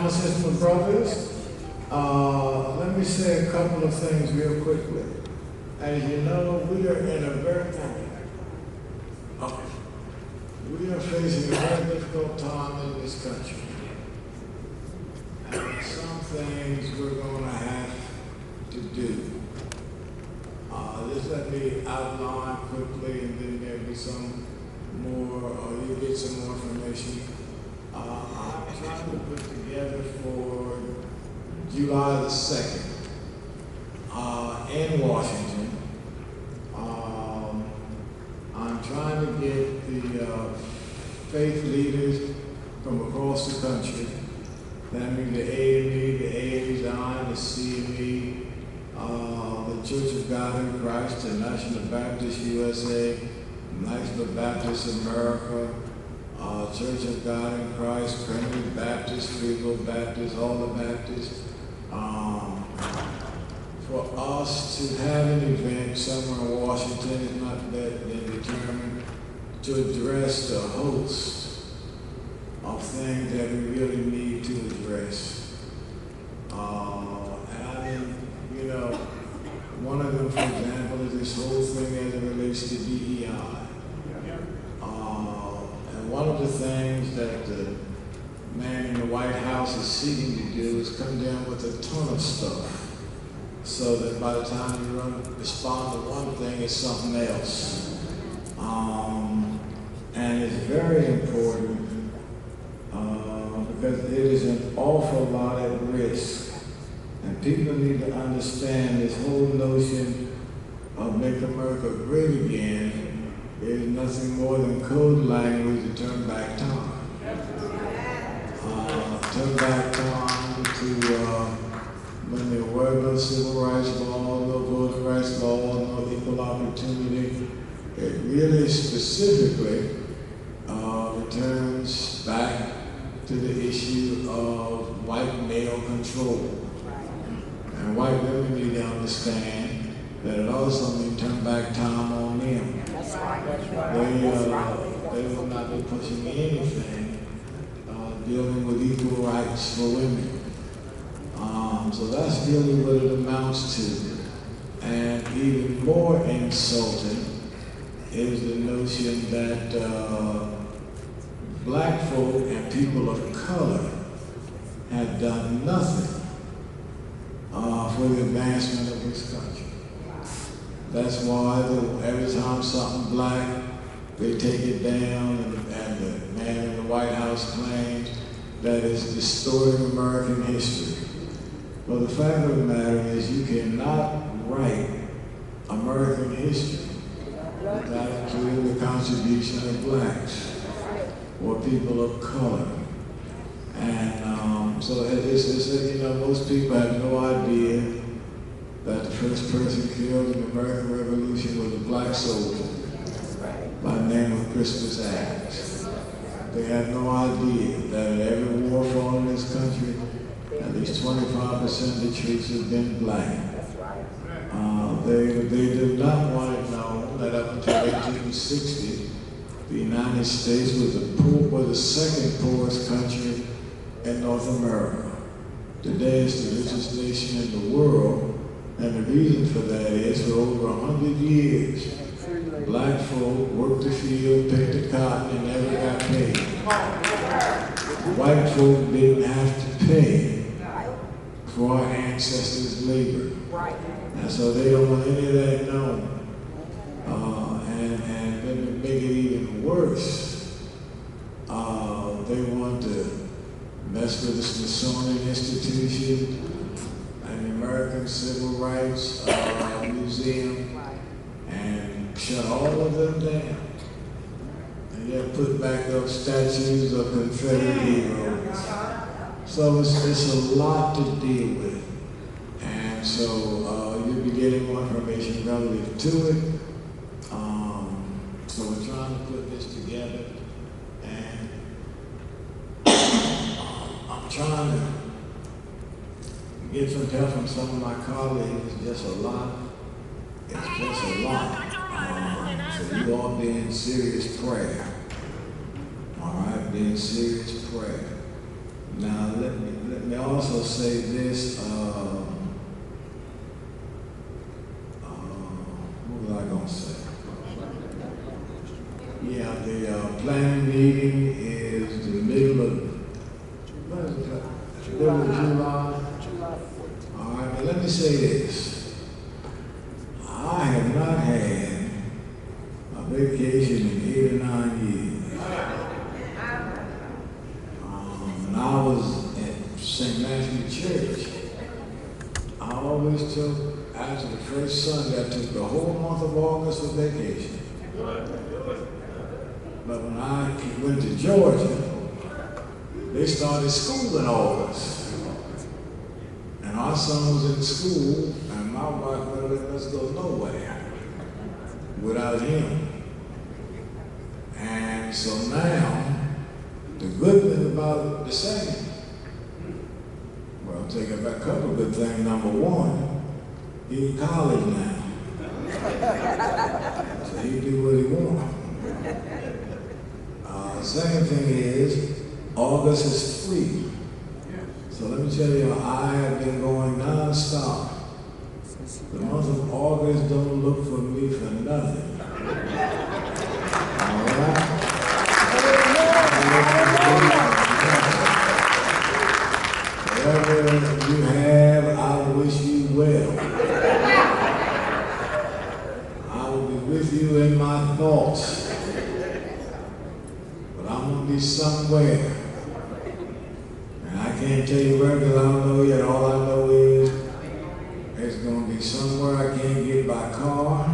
my sister and brothers, let me say a couple of things real quickly. As you know, we are in a very, we are facing a very difficult time in this country. And some things we're going to have to do. Just let me outline quickly, and then there'll be some more, or you'll get some more information. I'm trying to put together for July the 2nd in Washington. I'm trying to get the faith leaders from across the country. That means the AME, the AMI, the CME, the Church of God in Christ, the National Baptist USA, National Baptist America, Church of God in Christ, Primitive Baptist, Free Will Baptist, all the Baptists, for us to have an event somewhere in Washington is not been determined to address the host of things that we really need to address. And I mean, you know, one of them, for example, is this whole thing as it relates to DEI. And one of the things that the man in the White House is seeking to do is come down with a ton of stuff, so that by the time you respond to one thing, it's something else. And it's very important because it is an awful lot at risk. And people need to understand this whole notion of Make America Great Again is nothing more than code language to turn back time. Turn back time to when there were no civil rights law, no voting rights law, no equal opportunity. It really specifically returns back to the issue of white male control. And white women need to understand that it also means turn back time on them. That's right. That's right. They will not be pushing anything dealing with equal rights for women. So that's really what it amounts to. And even more insulting is the notion that black folk and people of color have done nothing for the advancement of this country. That's why every time something black, they take it down, and the man in the White House claims that it's distorting American history. Well, the fact of the matter is you cannot write American history without including the contribution of blacks or people of color. And so it's you know, most people have no idea that the first person killed in the American Revolution was a black soldier by the name of Crispus Attucks. They have no idea that in every war fought in this country, at least 25% of the troops have been black. They did not want it known that up until 1860, the United States was the second poorest country in North America. Today it's the richest nation in the world, and the reason for that is for over 100 years, black folk worked the field, picked the cotton, and never got paid. White folk didn't have to pay for our ancestors' labor. And so they don't want any of that known. And then to make it even worse, they want to mess with the Smithsonian Institution and the American Civil Rights Museum and shut all of them down. And yet put back up statues of Confederate heroes. So it's a lot to deal with. And so you'll be getting more information relative to it. So we're trying to put this together, and I'm trying to get some help from some of my colleagues. It's just a lot. It's just a lot. So you all be in serious prayer. All right, be in serious prayer. Now let me also say this, what was I going to say? Yeah, the planning meeting is the middle of, what is it? Middle of July? All right, but let me say this. I have not had a vacation in 8 or 9 years. When I was at St. Matthew Church, I always took, after the first Sunday, I took the whole month of August for vacation. But when I went to Georgia, they started school in August. And our son was in school, and my wife wouldn't let us go nowhere without him. And so now, the good thing about it, the same. Well, I'll take back a couple of good things. Number one, he's in college now. So he do what he wants. Second thing is, August is free. So let me tell you, I have been going non-stop. The month of August don't look for me for nothing. All right? Whatever you have, I wish you well. I will be with you in my thoughts. But I'm going to be somewhere. And I can't tell you where because I don't know yet. All I know is it's going to be somewhere I can't get by car.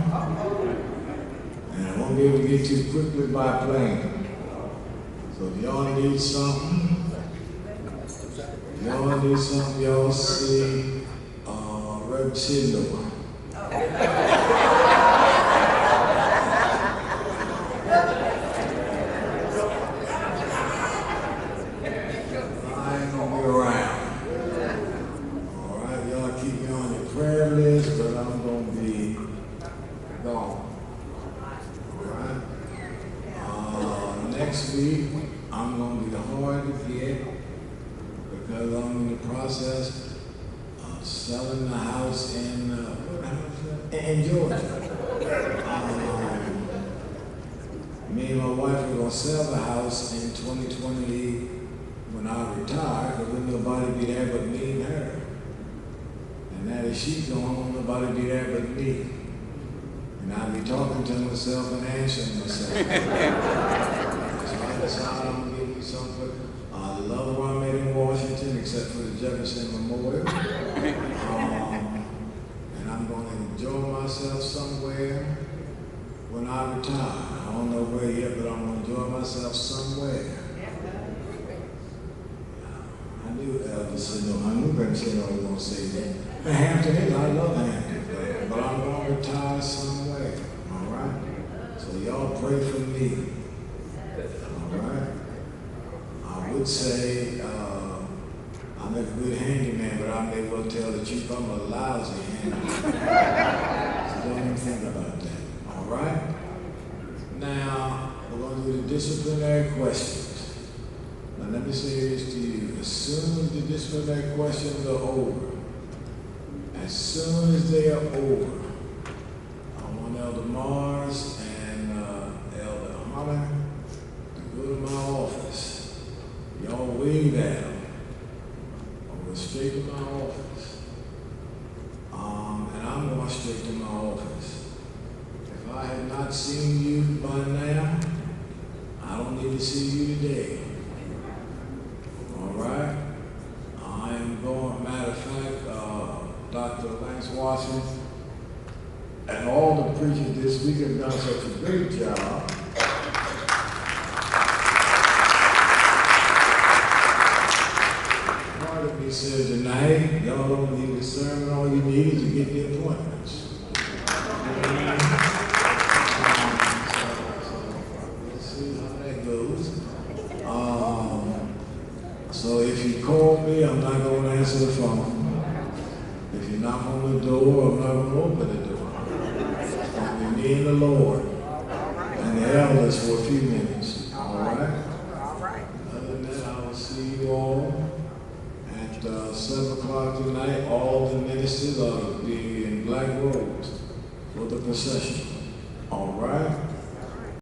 And I won't be able to get too quickly by plane. So if y'all need something, y'all see Reverend Sidlow. Next week, I'm going to be hard to get because I'm in the process of selling the house in Georgia. Me and my wife are going to sell the house in 2020 when I retire because there's nobody be there but me and her. And now that she's gone, nobody be there but me. And I'll be talking to myself and answering myself. I'm going to give you something. I love where I'm at in Washington, except for the Jefferson Memorial. And I'm going to enjoy myself somewhere when I retire. I don't know where yet, but I'm going to enjoy myself somewhere. I knew Elder Sidlow. I knew Brother Sidlow was going to say that. And Hampton is, I love Hampton. But I'm going to retire somewhere. All right? So y'all pray for me. Right. I would say I'm a good handyman, but I may well tell the truth I'm a lousy handyman. So don't even think about that. All right? Now, we're going to do the disciplinary questions. Now, let me say this to you. As soon as the disciplinary questions are over, as soon as they are over, I want Elder Mars and Elder Hunter go to my office. Y'all wave at them. I'll go straight to my office. And I'm going straight to my office. If I have not seen you by now, I don't need to see you today. All right? I am going, matter of fact, Dr. Lance Watson and all the preachers this week have done such a great job. He said tonight, y'all don't need a sermon, all you need is to get the appointments. Let's see how that goes. So if you call me, I'm not going to answer the phone. If you knock on the door, I'm not going to open the door. It's going to be me and the Lord and the elders for a few minutes. All right? Other than that, I will see you all at at 7 o'clock tonight, all the ministers are to be in black robes for the procession. All right?